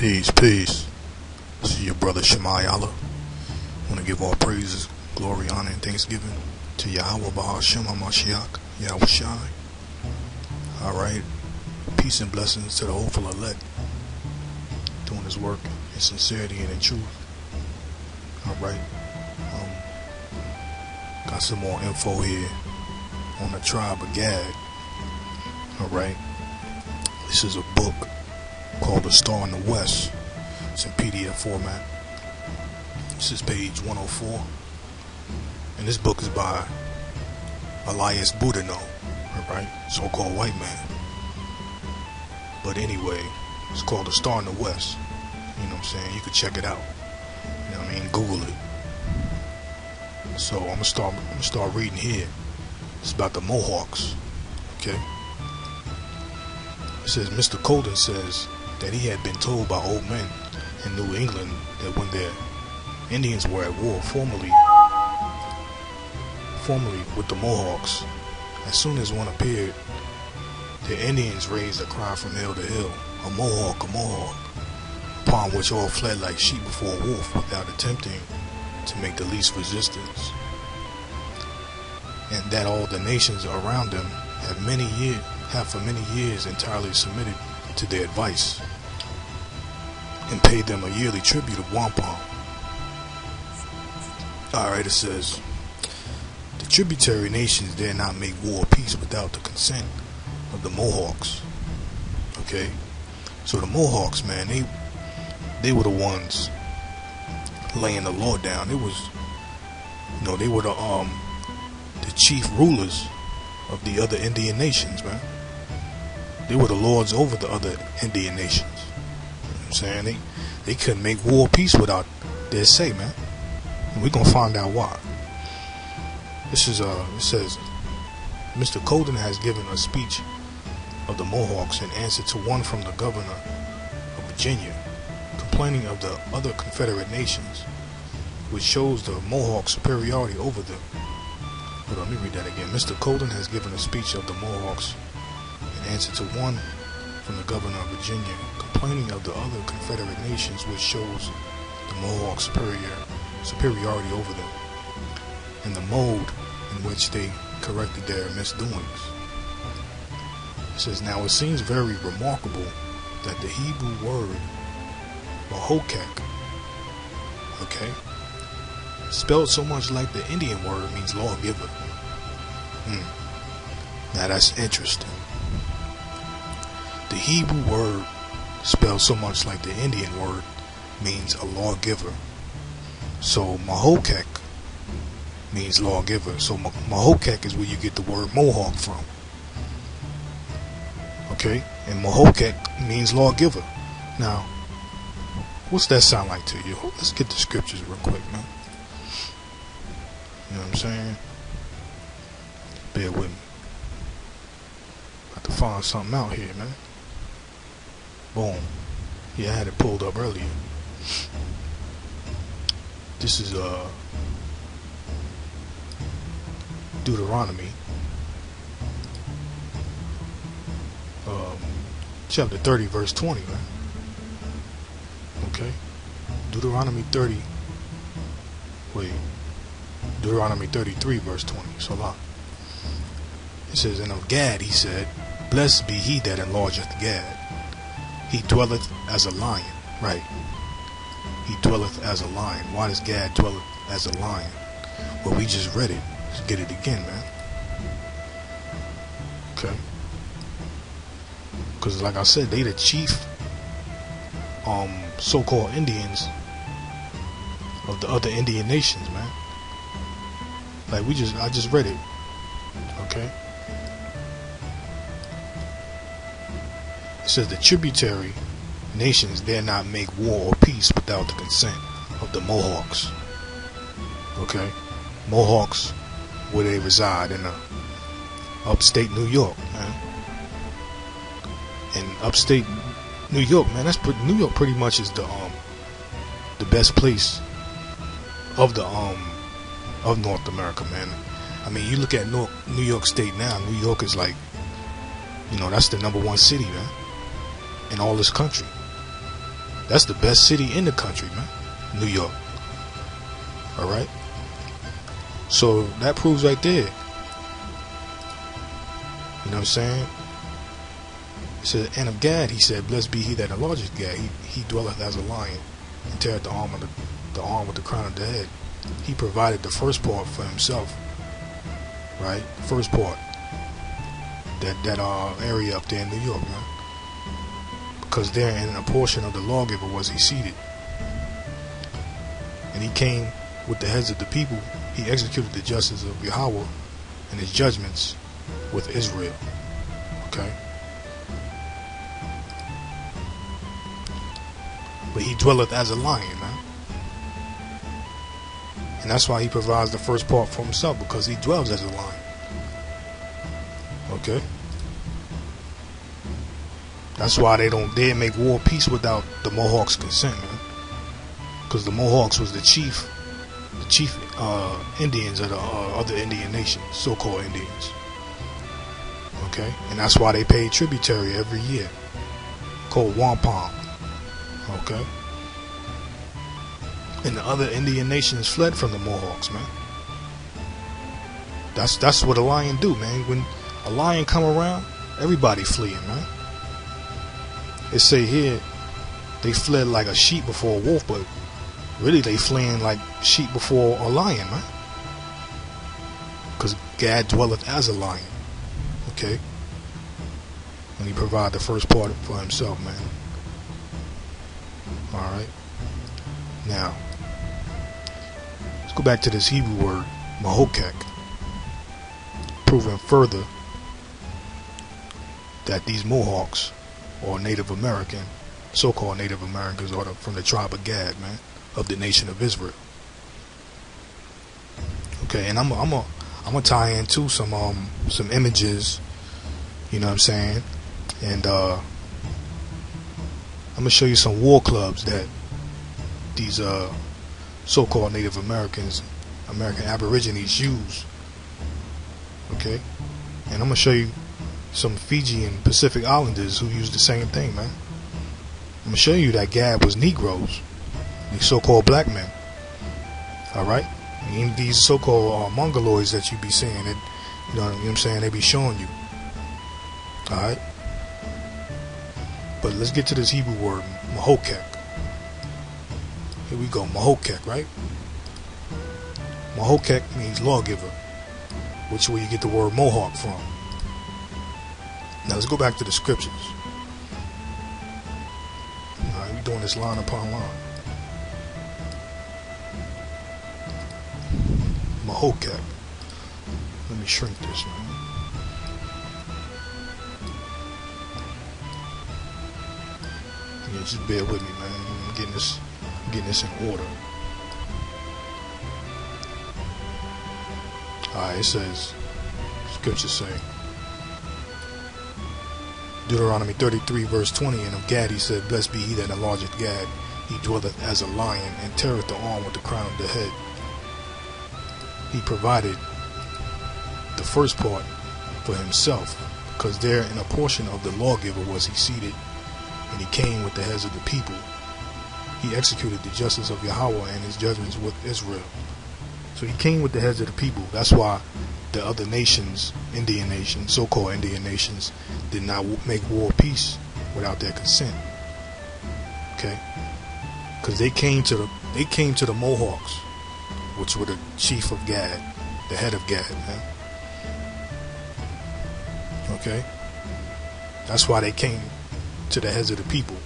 Peace, peace. This is your brother Shemayala. I want to give all praises, glory, honor, and thanksgiving to Yahweh Bahashem HaMashiach, Yahweh Shai. Alright. Peace and blessings to the hopeful elect, doing his work in sincerity and in truth. Alright. Got some more info here on the tribe of Gad. Alright. This is a book called A Star in the West. It's in PDF format. This is page 104. And this book is by Elias Boudinot, alright, so-called white man. But anyway, it's called A Star in the West. You know what I'm saying? You can check it out. You know what I mean? Google it. So I'm gonna start reading here. It's about the Mohawks. Okay. It says Mr. Colden says that he had been told by old men in New England that when their Indians were at war formerly with the Mohawks, as soon as one appeared, the Indians raised a cry from hill to hill, a Mohawk, upon which all fled like sheep before a wolf without attempting to make the least resistance, and that all the nations around them have for many years entirely submitted to their advice and paid them a yearly tribute of wampum. Alright, it says the tributary nations dare not make war or peace without the consent of the Mohawks. Okay, so the Mohawks, man, they were the ones laying the law down. It was, they were the chief rulers of the other Indian nations, man. They were the lords over the other Indian nations. You know what I'm saying? They couldn't make war or peace without their say, man. And we're gonna find out why. This is it says Mr. Colden has given a speech of the Mohawks in answer to one from the governor of Virginia, complaining of the other Confederate nations, which shows the Mohawks' superiority over them. Hold on, let me read that again. Mr. Colden has given a speech of the Mohawks in answer to one from the governor of Virginia, complaining of the other Confederate nations, which shows the Mohawks' superiority over them, and the mode in which they corrected their misdoings. It says, now it seems very remarkable that the Hebrew word Mohawk, okay, spelled so much like the Indian word, means lawgiver. Now that's interesting. The Hebrew word spelled so much like the Indian word means a lawgiver. So Mohawk means lawgiver. So Mohawk is where you get the word Mohawk from. Okay, and Mohawk means lawgiver. Now, what's that sound like to you? Let's get the scriptures real quick, man. You know what I'm saying? Bear with me. Got to find something out here, man. Boom. Yeah, I had it pulled up earlier. This is Deuteronomy chapter 30 verse 20, man. Okay. Deuteronomy 33 verse 20. So long. It says, and of Gad he said, blessed be he that enlargeth Gad. He dwelleth as a lion. Right. He dwelleth as a lion. Why does Gad dwell as a lion? Well, we just read it. Let's get it again, man. Okay. Because like I said, they the chief so-called Indians of the other Indian nations, man. Like I just read it. Okay. It says the tributary nations dare not make war or peace without the consent of the Mohawks. Okay. Mohawks, where they reside in upstate New York, man. And upstate New York, man, New York pretty much is the best place of North America, man. I mean, you look at New York State now. New York is like, that's the #1 city, man, in all this country. That's the best city in the country, man. New York. Alright? So that proves right there. You know what I'm saying? He said, and of Gad, he said, blessed be he that enlargeth Gad. He dwelleth as a lion, and teareth the arm with the crown of the head. He provided the first part for himself. Right? First part. That area up there in New York, man. Because there in a portion of the lawgiver was he seated. And he came with the heads of the people. He executed the justice of Yahweh and his judgments with Israel. Okay? But he dwelleth as a lion, man. And that's why he provides the first part for himself, because he dwells as a lion. Okay? That's why they don't dare make war peace without the Mohawks' consent, man. Because the Mohawks was the chief Indians of the other Indian nations, so-called Indians. Okay? And that's why they paid tributary every year, called wampum. Okay? And the other Indian nations fled from the Mohawks, man. That's what a lion do, man. When a lion come around, everybody fleeing, man. It say here, they fled like a sheep before a wolf, but really they fleeing like sheep before a lion, man. Because Gad dwelleth as a lion. Okay? And he provide the first part for himself, man. Alright? Now, let's go back to this Hebrew word, Mohawk, proving further that these Mohawks, or Native American, so-called Native Americans, are from the tribe of Gad, man, of the nation of Israel. Okay, and I'm gonna tie into some images, you know what I'm saying, and I'm gonna show you some war clubs that these so-called Native Americans, American Aborigines use. Okay, and I'm gonna show you some Fijian Pacific Islanders who use the same thing, man. I'm gonna show you that Gad was Negroes, these so-called black men. Alright? And these so-called Mongoloids that you be seeing, it, you know what I'm saying, they be showing you. Alright? But let's get to this Hebrew word, Mohawk. Here we go, Mohawk, right? Mohawk means lawgiver, which is where you get the word Mohawk from. Now let's go back to the scriptures. Alright, we're doing this line upon line. Mohawk. Let me shrink this, man. Yeah, just bear with me, man. I'm getting this in order. Alright, it says, scriptures say, Deuteronomy 33 verse 20, and of Gad he said, blessed be he that enlargeth Gad. He dwelleth as a lion, and teareth the arm with the crown of the head. He provided the first part for himself, because there in a portion of the lawgiver was he seated, and he came with the heads of the people. He executed the justice of Yahweh and his judgments with Israel. So he came with the heads of the people. That's why the other nations, Indian nations, so-called Indian nations, did not make war peace without their consent. Okay, because they came to the Mohawks, which were the chief of Gad, the head of Gad, man. Okay, that's why they came to the heads of the people,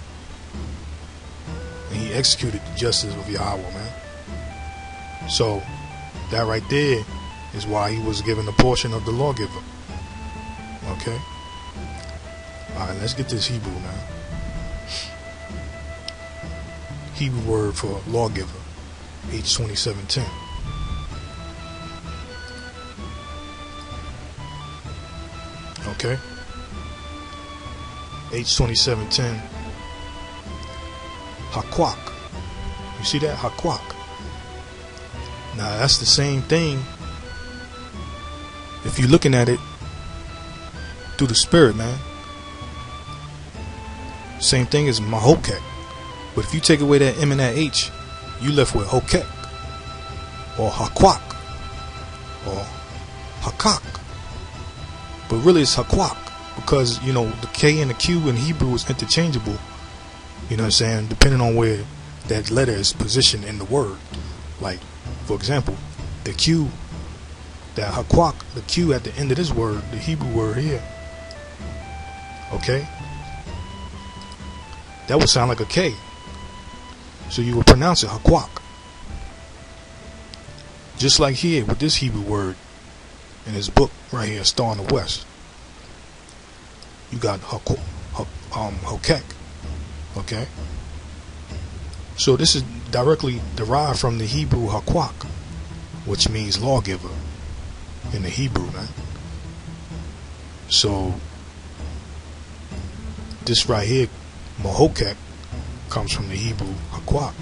and he executed the justice of Yahweh, man. So that right there is why he was given a portion of the lawgiver. Okay? Alright, let's get this Hebrew now. Hebrew word for lawgiver, H2710. Okay? H2710. Hakwak. You see that? Hakwak. Now that's the same thing. If you're looking at it through the spirit, man. Same thing as Mohawk. But if you take away that M and that H, you left with Hokek, or Hakwak, or Hakak. But really it's Hakwak, because, you know, the K and the Q in Hebrew is interchangeable, you know what I'm saying, depending on where that letter is positioned in the word. Like, for example, the Q, that Hakwak, the Q at the end of this word, the Hebrew word here, okay, that would sound like a K. So you would pronounce it Hakwak. Just like here with this Hebrew word in his book right here, Star in the West. You got Hokek. Okay? So this is directly derived from the Hebrew Hakwak, which means lawgiver in the Hebrew, man. So this right here, Mohokek, comes from the Hebrew Hakwak.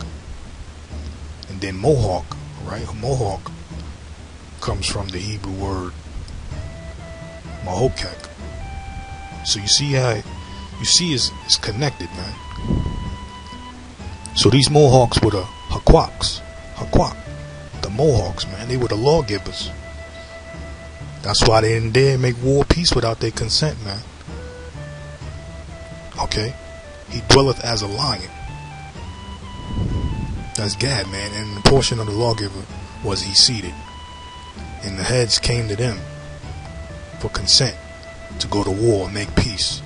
And then Mohawk, right? Mohawk comes from the Hebrew word Mohokek. So you see how it's connected, man. So these Mohawks were the Hakwaks. Hakwak. The Mohawks, man. They were the lawgivers. That's why they didn't dare make war peace without their consent, man. Okay? He dwelleth as a lion. That's Gad, man. And the portion of the lawgiver was he seated. And the heads came to them for consent to go to war and make peace.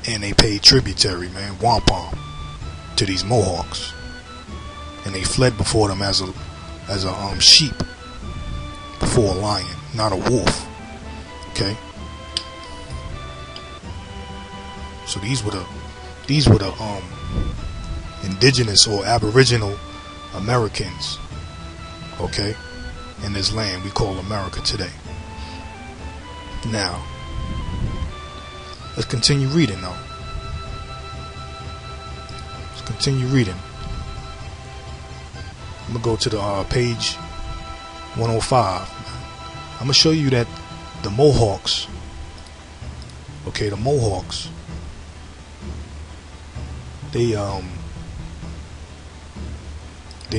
And they paid tributary, man, wampum, to these Mohawks. And they fled before them as a sheep before a lion, not a wolf. Okay? So these were the indigenous or aboriginal Americans, okay, in this land we call America today. Now, let's continue reading though. Let's continue reading. I'm gonna go to the page 105. I'm gonna show you that the Mohawks, okay, the Mohawks, they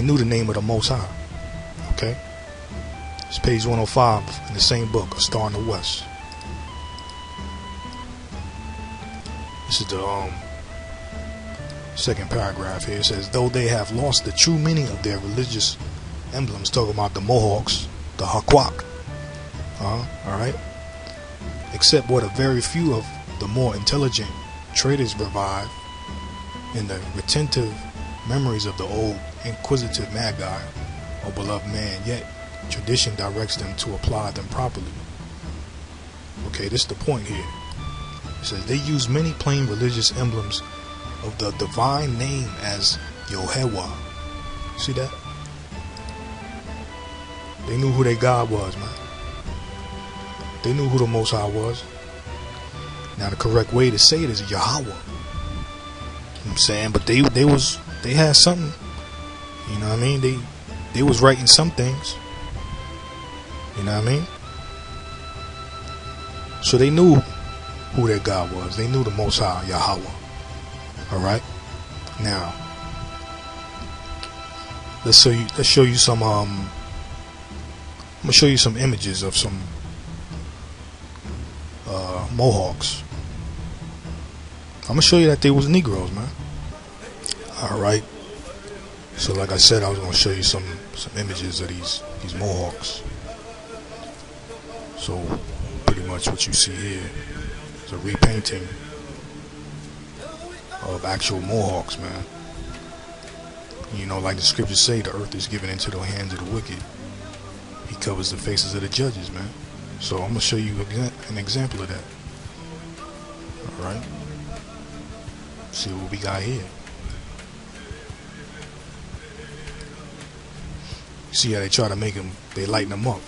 knew the name of the Most High. Okay, it's page 105 in the same book, A Star in the West. This is the second paragraph here. It says, though they have lost the true meaning of their religious emblems, talking about the Mohawks, the Hakwak, alright, except what a very few of the more intelligent traders revive in the retentive memories of the old inquisitive Magi or beloved man, yet tradition directs them to apply them properly. Okay, this is the point here. It says they use many plain religious emblems of the divine name as Yehovah. See that? They knew who their God was, man. They knew who the Most High was. Now the correct way to say it is Yahweh. You know what I'm saying? But they had something. You know what I mean? They was writing some things. You know what I mean? So they knew who their God was. They knew the Most High, Yahweh. Alright? Now, let's show you some I'm gonna show you some images of some Mohawks. I'm gonna show you that they was Negroes, man. Alright. So like I said, I was gonna show you some images of these Mohawks. So pretty much what you see here is a repainting of actual Mohawks, man. You know, like the scriptures say, the earth is given into the hands of the wicked. He covers the faces of the judges, man. So I'm gonna show you an example of that. Alright. See what we got here. See how they try to make him, they lighten him up.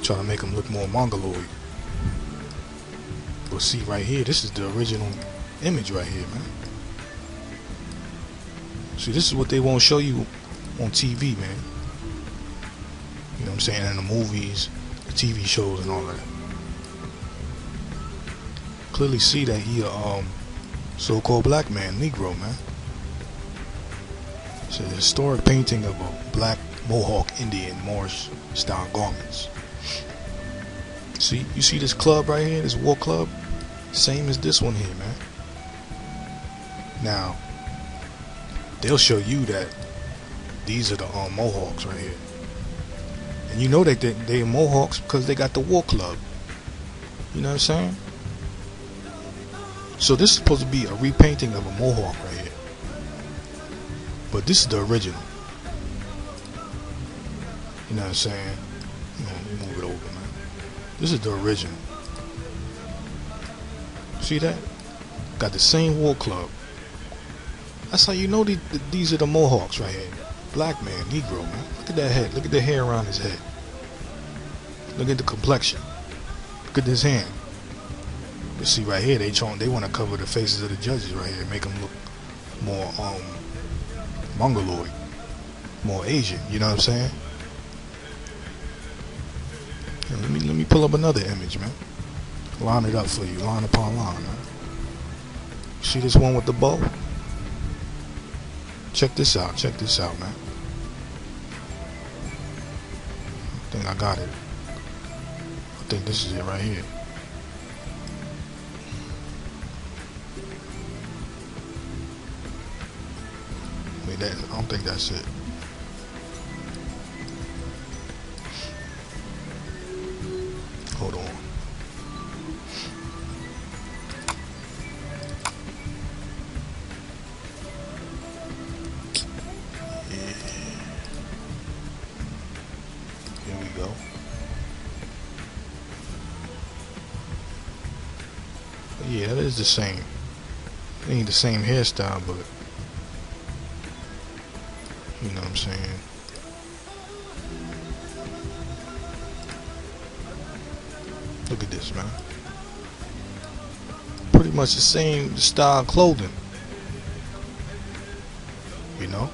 Try to make him look more mongoloid. But see right here, this is the original image right here, man. See, this is what they won't show you on TV, man. You know what I'm saying? In the movies, the TV shows and all that. Clearly see that he So-called black man, Negro, man. It's a historic painting of a black Mohawk Indian Moorish style garments. See, you see this club right here, this war club? Same as this one here, man. Now, they'll show you that these are the Mohawks right here. And you know that they're Mohawks because they got the war club. You know what I'm saying? So this is supposed to be a repainting of a Mohawk right here. But this is the original. You know what I'm saying? Move it over, man. This is the original. See that? Got the same war club. That's how you know these are the Mohawks right here. Black man, Negro, man. Look at that head. Look at the hair around his head. Look at the complexion. Look at this hand. You see right here, they want to cover the faces of the judges right here, make them look more mongoloid, more Asian. You know what I'm saying? Here, let me pull up another image, man. Line it up for you, line upon line, man. See this one with the bow? Check this out, man. I think I got it. I think this is it right here. I don't think that's it. Hold on. Yeah. Here we go. Yeah, that is the same. It ain't the same hairstyle, but you know what I'm saying? Look at this, man. Pretty much the same style clothing. You know?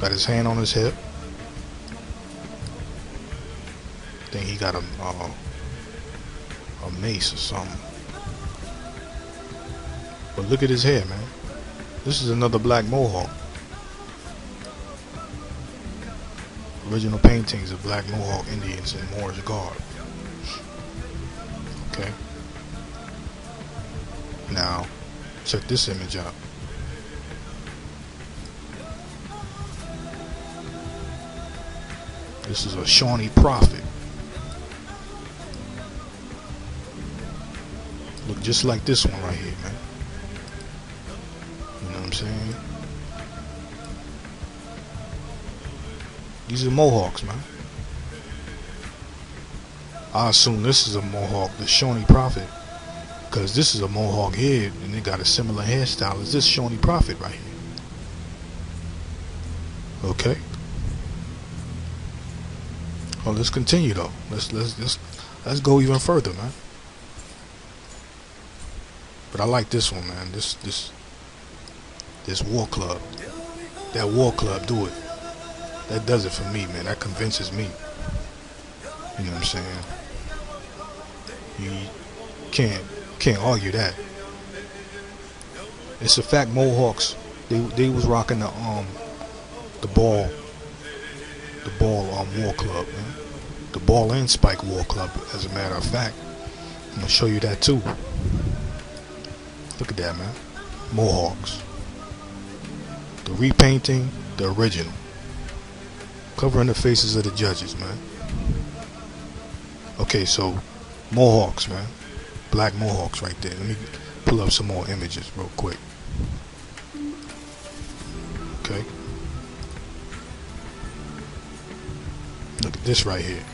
Got his hand on his hip. I think he got a mace or something. But look at his hair, man. This is another black Mohawk. Original paintings of black Mohawk Indians in Moorish garb. Okay. Now, check this image out. This is a Shawnee Prophet. Look just like this one right here, man. You know what I'm saying? These are Mohawks, man. I assume this is a Mohawk, the Shawnee Prophet, because this is a Mohawk head and they got a similar hairstyle as this Shawnee Prophet right here. Okay. Well, let's continue though. Let's go even further, man. But I like this one, man. This war club. That war club, do it. That does it for me, man. That convinces me. You know what I'm saying? You can't argue that. It's a fact. Mohawks, they was rocking the ball war club, man. The ball and spike war club, as a matter of fact. I'm gonna show you that too. Look at that, man. Mohawks. The repainting, the original. Covering the faces of the judges, man. Okay, so Mohawks, man. Black Mohawks right there. Let me pull up some more images real quick. Okay. Look at this right here.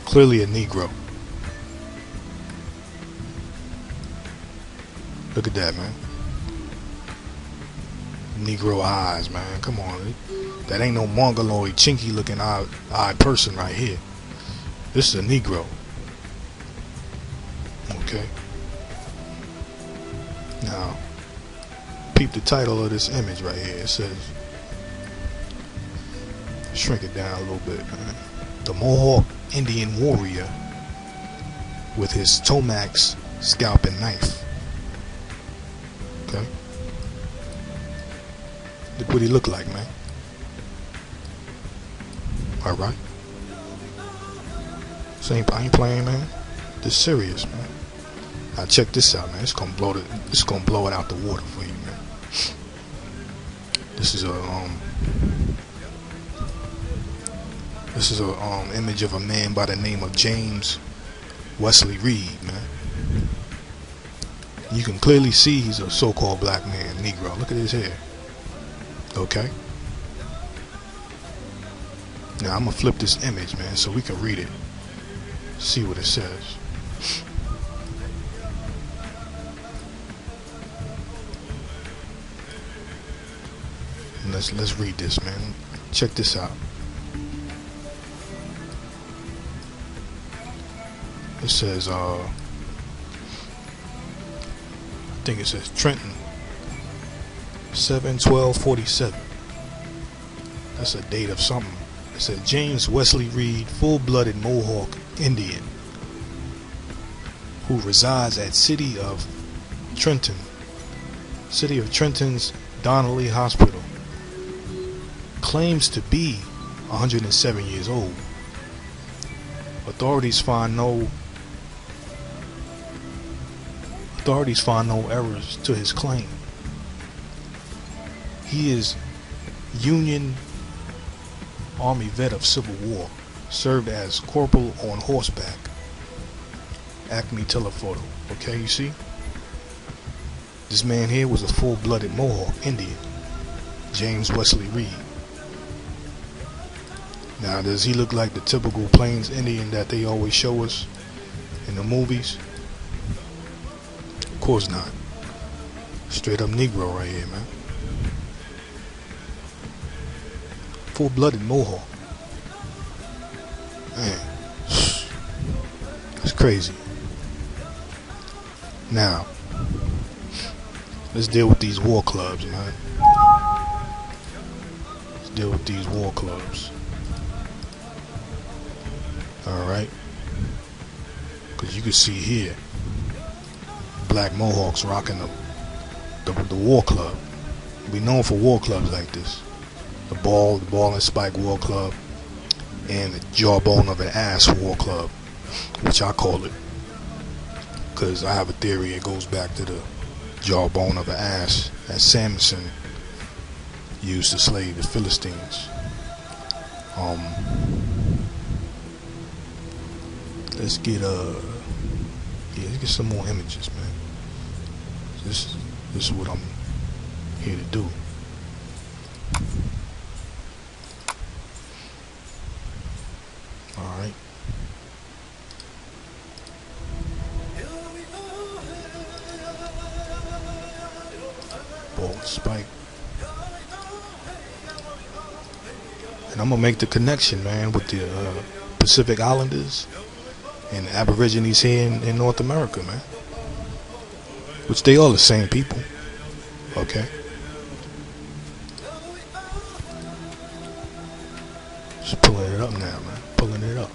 Clearly a Negro. Look at that, man. Negro eyes, man. Come on. That ain't no mongoloid, chinky looking eyed person right here. This is a Negro. Okay. Now, peep the title of this image right here. It says, shrink it down a little bit, man. The Mohawk Indian warrior with his Tomax scalp and knife. Okay. Look what he look like, man. Alright. I ain't playing, man. This serious, man. Now check this out, man. It's gonna blow it out the water for you, man. This is a image of a man by the name of James Wesley Reed, man. You can clearly see he's a so-called black man, Negro. Look at his hair. Okay. Now I'm gonna flip this image, man, so we can read it. See what it says. And let's read this, man. Check this out. It says I think it says Trenton 7/12/47. That's a date of something. It said James Wesley Reed, full-blooded Mohawk Indian, who resides at City of Trenton's Donnelly Hospital, claims to be 107 years old. Authorities find no errors to his claim. He is Union Army vet of Civil War, served as corporal on horseback. Acme telephoto. Okay, you see? This man here was a full-blooded Mohawk Indian, James Wesley Reed. Now, does he look like the typical Plains Indian that they always show us in the movies? Of course not. Straight up Negro right here, man. Full-blooded Mohawk. Man, that's crazy. Now, let's deal with these war clubs, man. Let's deal with these war clubs. Alright? Because you can see here, black Mohawks rocking the war club. We known for war clubs like this. The ball and spike war club, and the jawbone of an ass war club, which I call it, because I have a theory it goes back to the jawbone of an ass that Samson used to slay the Philistines. Let's get let's get some more images, man. This is what I'm here to do. Alright. Ball and spike. And I'm gonna make the connection, man, with the Pacific Islanders and the Aborigines here in North America, man. Which they all the same people. Okay. Just pulling it up now, man. Pulling it up.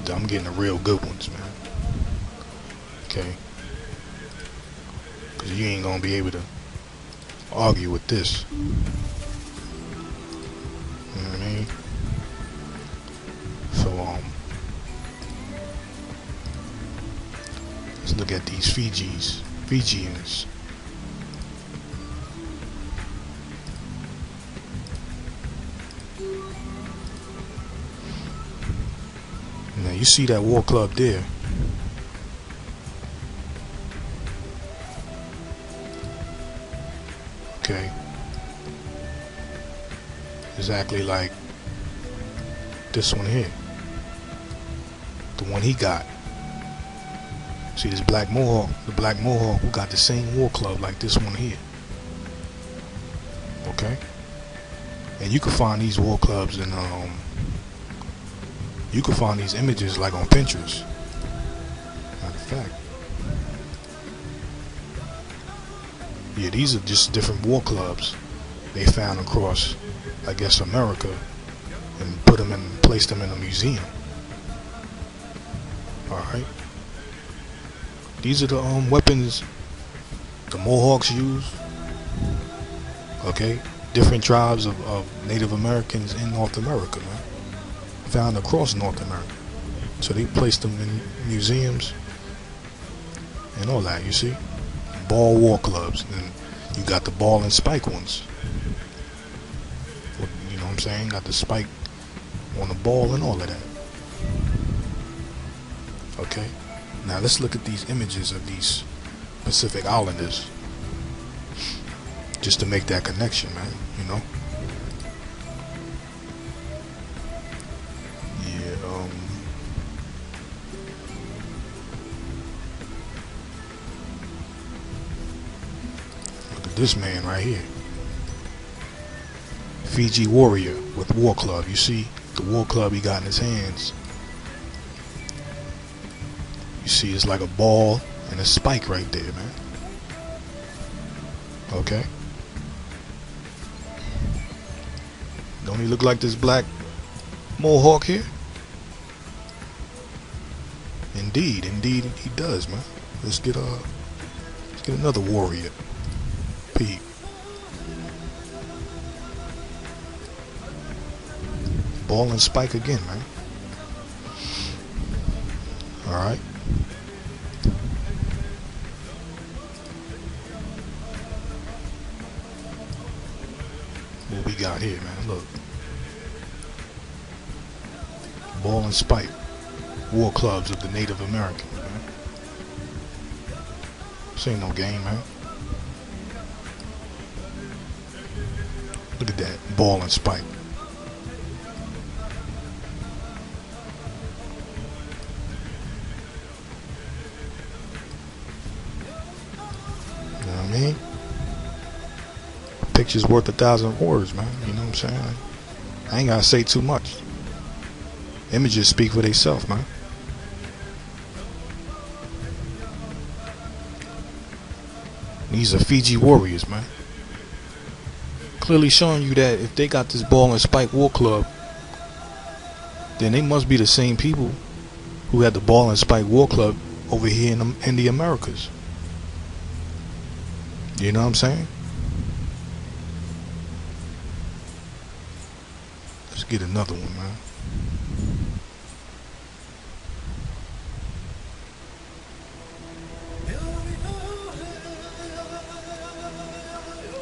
I'm getting the real good ones, man. Okay. Cause you ain't gonna be able to argue with this. You know what I mean? So let's look at these Fijians. Now you see that war club there. Okay. Exactly like this one here. The one he got. See this black Mohawk, the black Mohawk who got the same war club like this one here. Okay? And you can find these war clubs in you can find these images like on Pinterest. Matter of fact. Yeah, these are just different war clubs they found across, I guess, America, and placed them in a museum. Alright. These are the weapons the Mohawks use. Okay? Different tribes of Native Americans in North America, man. Found across North America. So they placed them in museums and all that, you see? Ball war clubs. And you got the ball and spike ones. You know what I'm saying? Got the spike on the ball and all of that. Okay? Now let's look at these images of these Pacific Islanders. Just to make that connection, man, you know? Yeah, look at this man right here. Fiji warrior with war club. You see the war club he got in his hands. You see it's like a ball and a spike right there, man. Okay? Don't he look like this black Mohawk here? Indeed he does, man. Let's get another warrior. Pete. Ball and spike again, man. Alright. What we got here, man? Look. Ball and spike. War clubs of the Native Americans, man. This ain't no game, man. Look at that. Ball and spike. You know what I mean? Picture's worth 1,000 words, man. You know what I'm saying? I ain't gotta say too much. Images speak for themselves, man. These are Fiji warriors, man. Clearly showing you that if they got this ball and spike war club, then they must be the same people who had the ball and spike war club over here in the Americas. You know what I'm saying? Let's get another one, man.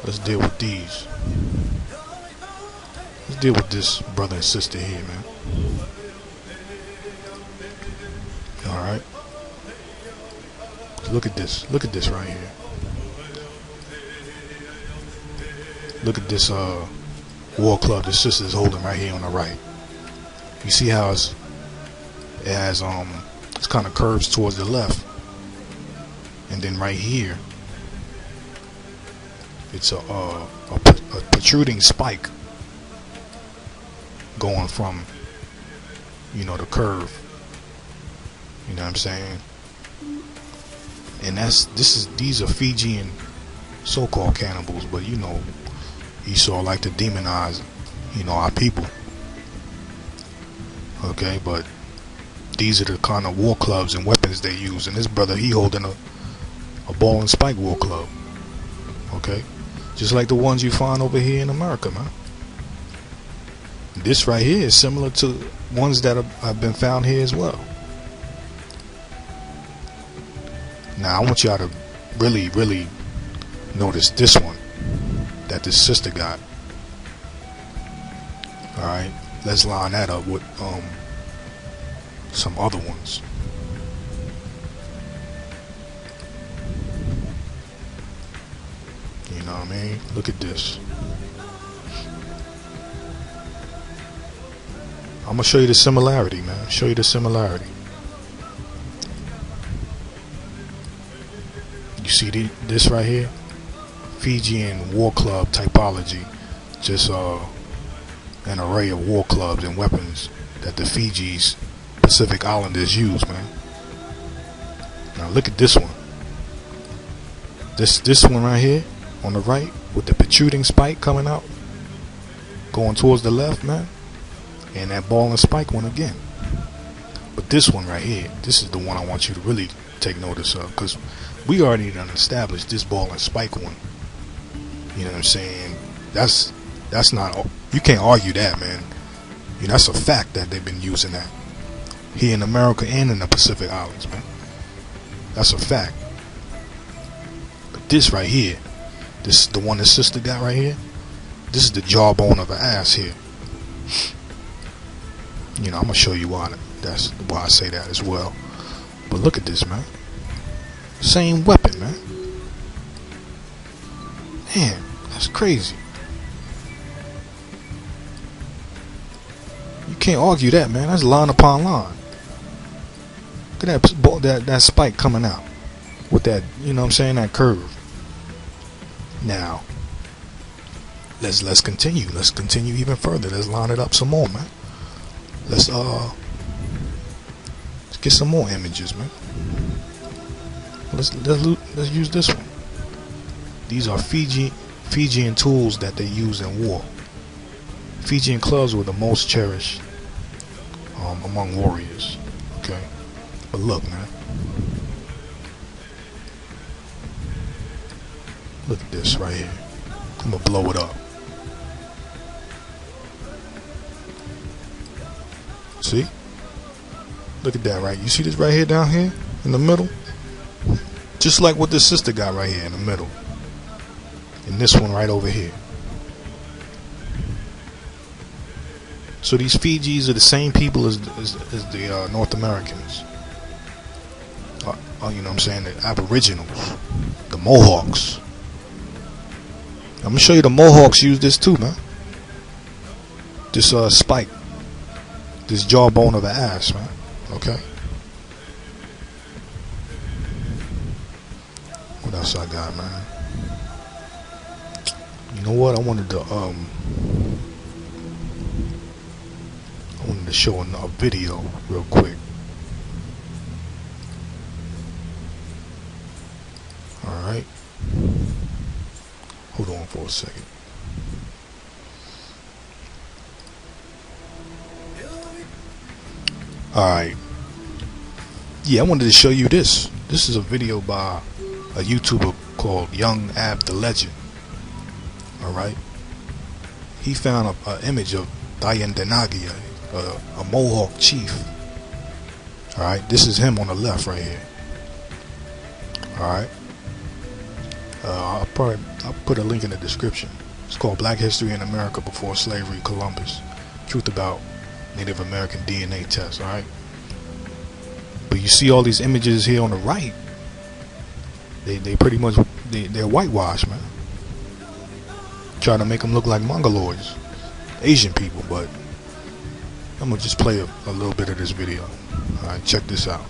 Let's deal with these. Let's deal with this brother and sister here, man. Alright. Look at this. Look at this right here. Look at this war club the sister's holding right here on the right. You see how it's kind of curves towards the left. And then right here it's a protruding spike going from, you know, the curve. You know what I'm saying? And these are Fijian so-called cannibals, but you know, Esau like to demonize, you know, our people. Okay, but these are the kind of war clubs and weapons they use. And this brother, he holding a ball and spike war club. Okay, just like the ones you find over here in America, man. This right here is similar to ones that have been found here as well. Now I want y'all to really, really notice this one that this sister got. Alright, let's line that up with some other ones. You know what I mean? Look at this. I'm gonna show you the similarity, man. Show you the similarity. You see this right here? Fijian war club typology. Just an array of war clubs and weapons that the Fiji's Pacific Islanders use, man. Now look at this one. This one right here on the right with the protruding spike coming out, going towards the left, man. And that ball and spike one again. But this one right here, this is the one I want you to really take notice of, because we already done established this ball and spike one. You know what I'm saying? That's not, you can't argue that, man. You know, that's a fact that they've been using that here in America and in the Pacific Islands, man. That's a fact. But this right here, this is the one the sister got right here. This is the jawbone of her ass here. You know, I'm gonna show you why. That's why I say that as well. But look at this, man. Same weapon, man. Man, that's crazy. You can't argue that, man. That's line upon line. Look at that spike coming out with that, you know what I'm saying, that curve. Now, let's continue. Let's continue even further. Let's line it up some more, man. Let's get some more images, man. Let's use this one. These are Fijian tools that they use in war. Fijian clubs were the most cherished among warriors. Okay, but look, man. Look at this right here. I'm gonna blow it up. See? Look at that, right? You see this right here down here in the middle? Just like what this sister got right here in the middle. And this one right over here. So these Fijis are the same people as the North Americans. You know what I'm saying? The Aboriginals. The Mohawks. I'm going to show you the Mohawks use this too, man. This spike. This jawbone of the ass, man. Okay. What else I got, man? You know what? I wanted to show a video real quick. Alright. Hold on for a second. Alright. Yeah, I wanted to show you this. This is a video by a YouTuber called Young Ab the Legend. Alright. He found an image of Dayandenagia, a Mohawk chief. Alright. This is him on the left right here. Alright. I'll put a link in the description. It's called Black History in America Before Slavery, Columbus. Truth about Native American DNA Test. Alright. But you see all these images here on the right. They pretty much they're whitewashed, man. Trying to make them look like Mongoloids, Asian people. But I'm gonna just play a little bit of this video. Alright, check this out.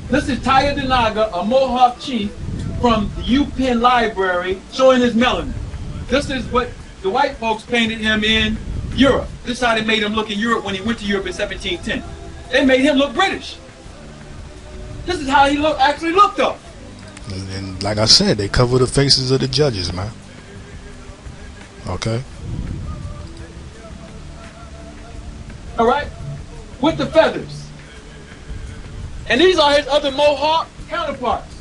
This is Dayandenaga, a Mohawk chief from the UPenn Library, showing his melanin. This is what the white folks painted him in Europe. This is how they made him look in Europe when he went to Europe in 1710. They made him look British. This is how he actually looked up. And like I said, they cover the faces of the judges, man. Okay. All right, with the feathers. And these are his other Mohawk counterparts.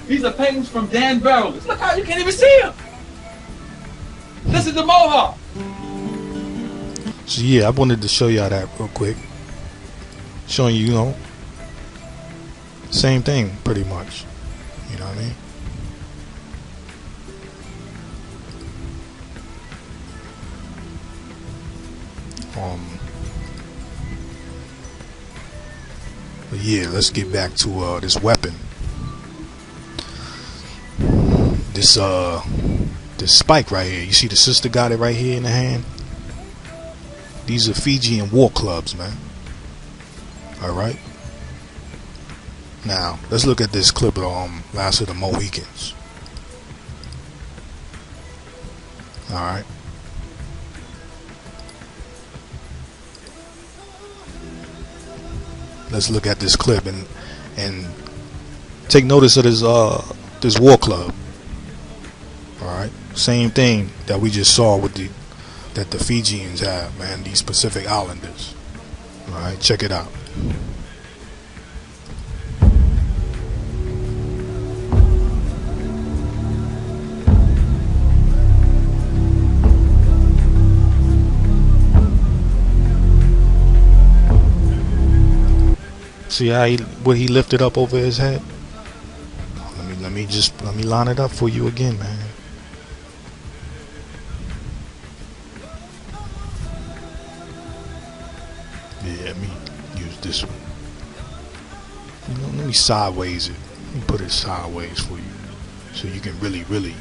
These are paintings from Dan Barrowless. Look how you can't even see him. This is the Mohawk. So yeah, I wanted to show y'all that real quick. Showing you, you know, same thing pretty much. You know what I mean? But yeah, let's get back to this weapon. This spike right here. You see the sister got it right here in the hand? These are Fijian war clubs, man. Alright. Now, let's look at this clip of Last of the Mohicans. Alright. Let's look at this clip and take notice of this war club. Alright. Same thing that we just saw with that the Fijians have, man, these Pacific Islanders. Alright, check it out. See how what he lifted up over his head? Let me line it up for you again, man. Yeah, let me use this one. You know, let me sideways it. Let me put it sideways for you, so you can really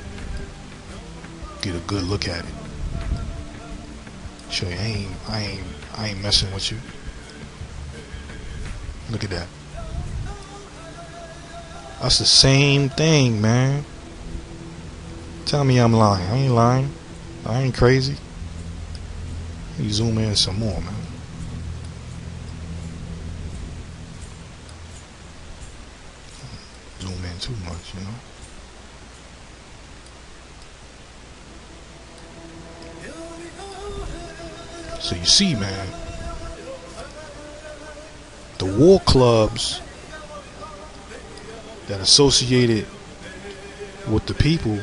get a good look at it. Show you, I ain't messing with you. Look at that. That's the same thing, man. Tell me I'm lying. I ain't lying. I ain't crazy. Let me zoom in some more, man. Zoom in too much, you know. So you see, man, the war clubs that associated with the people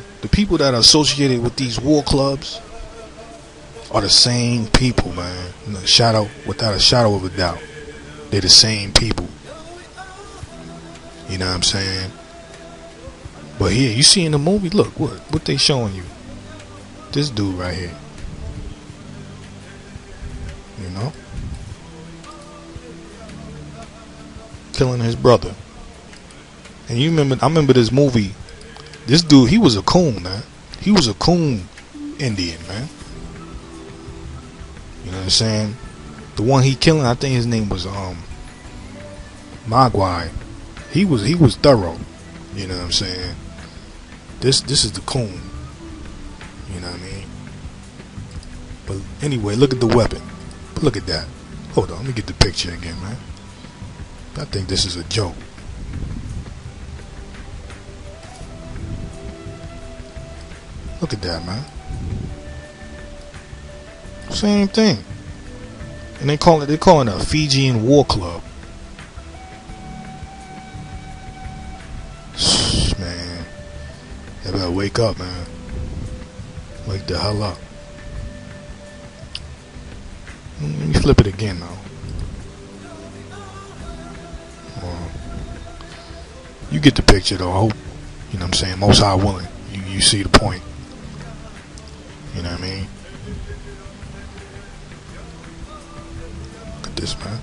that are associated with these war clubs are the same people, man. Without a shadow of a doubt, they're the same people. You know what I'm saying? But here, you see in the movie, look what they showing you. This dude right here. You know? Killing his brother. And I remember this movie. This dude, he was a coon, man. He was a coon Indian, man. You know what I'm saying? The one he killing, I think his name was Mogwai. He was thorough. You know what I'm saying? This is the coon. You know what I mean? But anyway, look at the weapon. Look at that. Hold on, let me get the picture again, man. I think this is a joke. Look at that, man. Same thing. And they're calling it a Fijian war club. Man, they better wake up, man. Wake the hell up. Let me flip it again now. You get the picture though, I hope. You know what I'm saying? Most High willing. You see the point. You know what I mean? Look at this, man.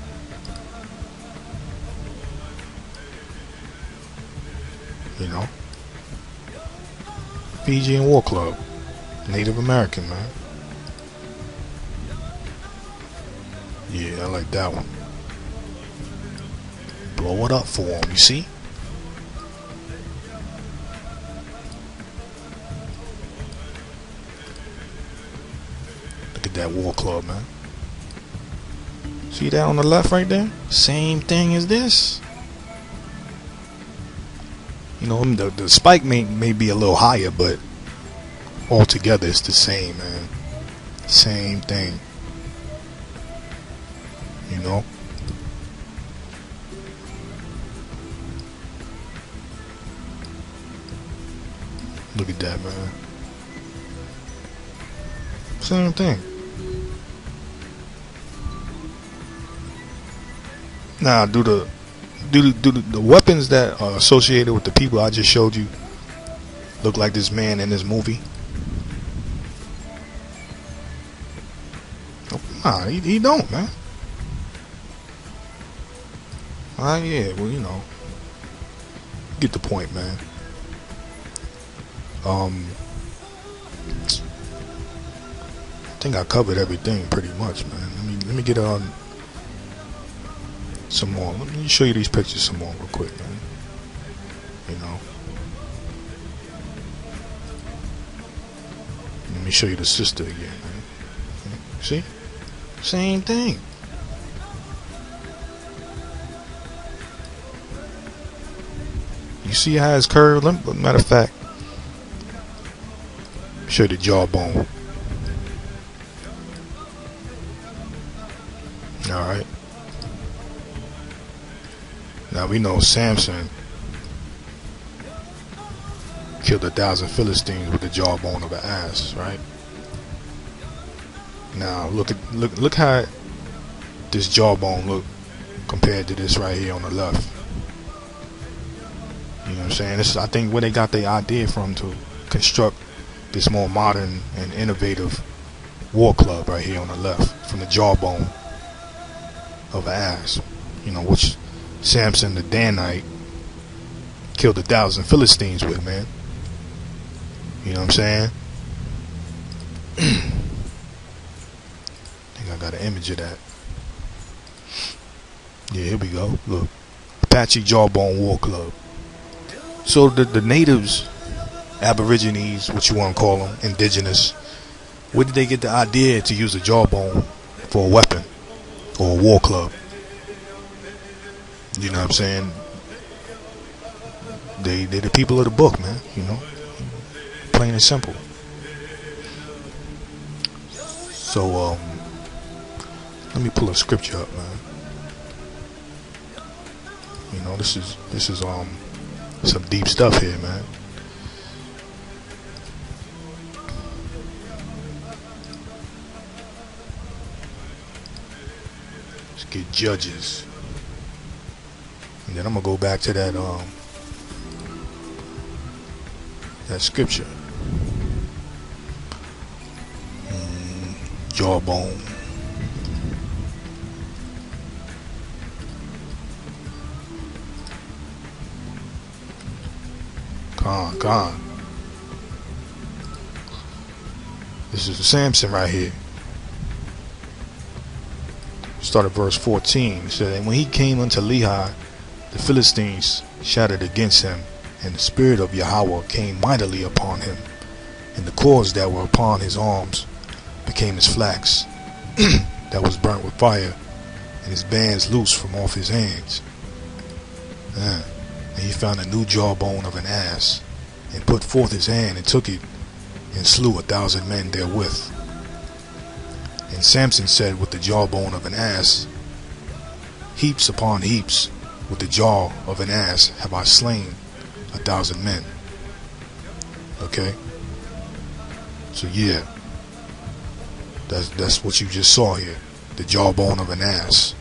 You know? Fijian War Club. Native American, man. Yeah, I like that one. Blow it up for him, you see? Look at that war club, man. See that on the left right there? Same thing as this. You know, the spike may be a little higher, but altogether it's the same, man. Same thing. You know? Look at that, man. Same thing. Now, do the weapons that are associated with the people I just showed you look like this man in this movie? Nah, he don't, man. Yeah, well, you know, get the point, man. I think I covered everything pretty much, man. Let me get on some more. Let me show you these pictures some more real quick, man. You know. Let me show you the sister again, man. See? Same thing. You see how it's curved? Matter of fact, show you the jawbone. Alright. Now we know Samson killed 1,000 Philistines with the jawbone of an ass, right? Now look how this jawbone look compared to this right here on the left. You know what I'm saying? This is, I think, where they got their idea from to construct this more modern and innovative war club right here on the left, from the jawbone of an ass. You know, which Samson the Danite killed 1,000 Philistines with, man. You know what I'm saying? I think I got an image of that. Yeah, here we go. Look, Apache Jawbone War Club. So the natives, Aborigines, what you want to call them, indigenous, where did they get the idea to use a jawbone for a weapon or a war club? You know what I'm saying? They're the people of the book, man. You know, plain and simple. So let me pull a scripture up, man. You know, this is some deep stuff here, man. Let's get Judges, and then I'm gonna go back to that scripture. Jawbone. Gone. This is Samson right here. Start at verse 14. It said, and when he came unto Lehi, the Philistines shouted against him, and the spirit of Yahweh came mightily upon him, and the cords that were upon his arms became as flax that was burnt with fire, and his bands loose from off his hands. And he found a new jawbone of an ass, and put forth his hand, and took it, and slew 1,000 men therewith. And Samson said with the jawbone of an ass, heaps upon heaps, with the jaw of an ass have I slain 1,000 men. Okay? So yeah, that's what you just saw here, the jawbone of an ass.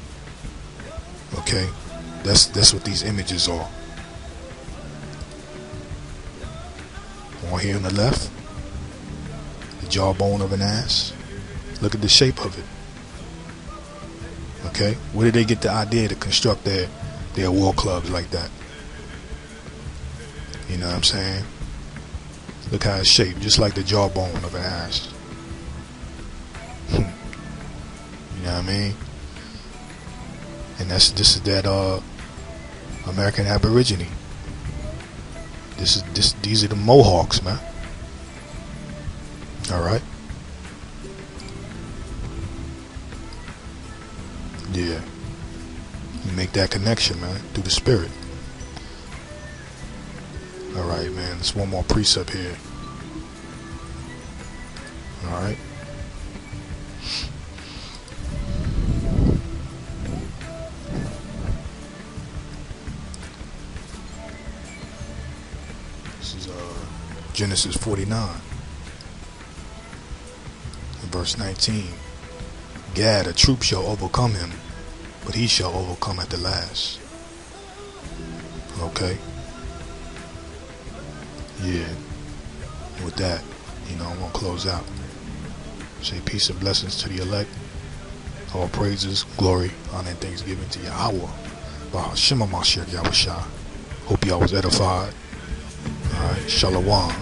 Okay? That's what these images are. One here on the left, the jawbone of an ass. Look at the shape of it. Okay? Where did they get the idea to construct their war clubs like that? You know what I'm saying? Look how it's shaped, just like the jawbone of an ass. You know what I mean? And this is that American Aborigine. These are the Mohawks, man. All right. Yeah. You make that connection, man, through the spirit. All right, man. There's one more precept here. All right. Genesis 49 and verse 19. Gad, a troop shall overcome him, but he shall overcome at the last. Okay. Yeah. With that, I'm gonna close out. Say peace and blessings to the elect. All praises, glory, honor, and thanksgiving to Yahweh. Bahashima Mashiach Yahushua. Hope y'all was edified. Alright, Shalom.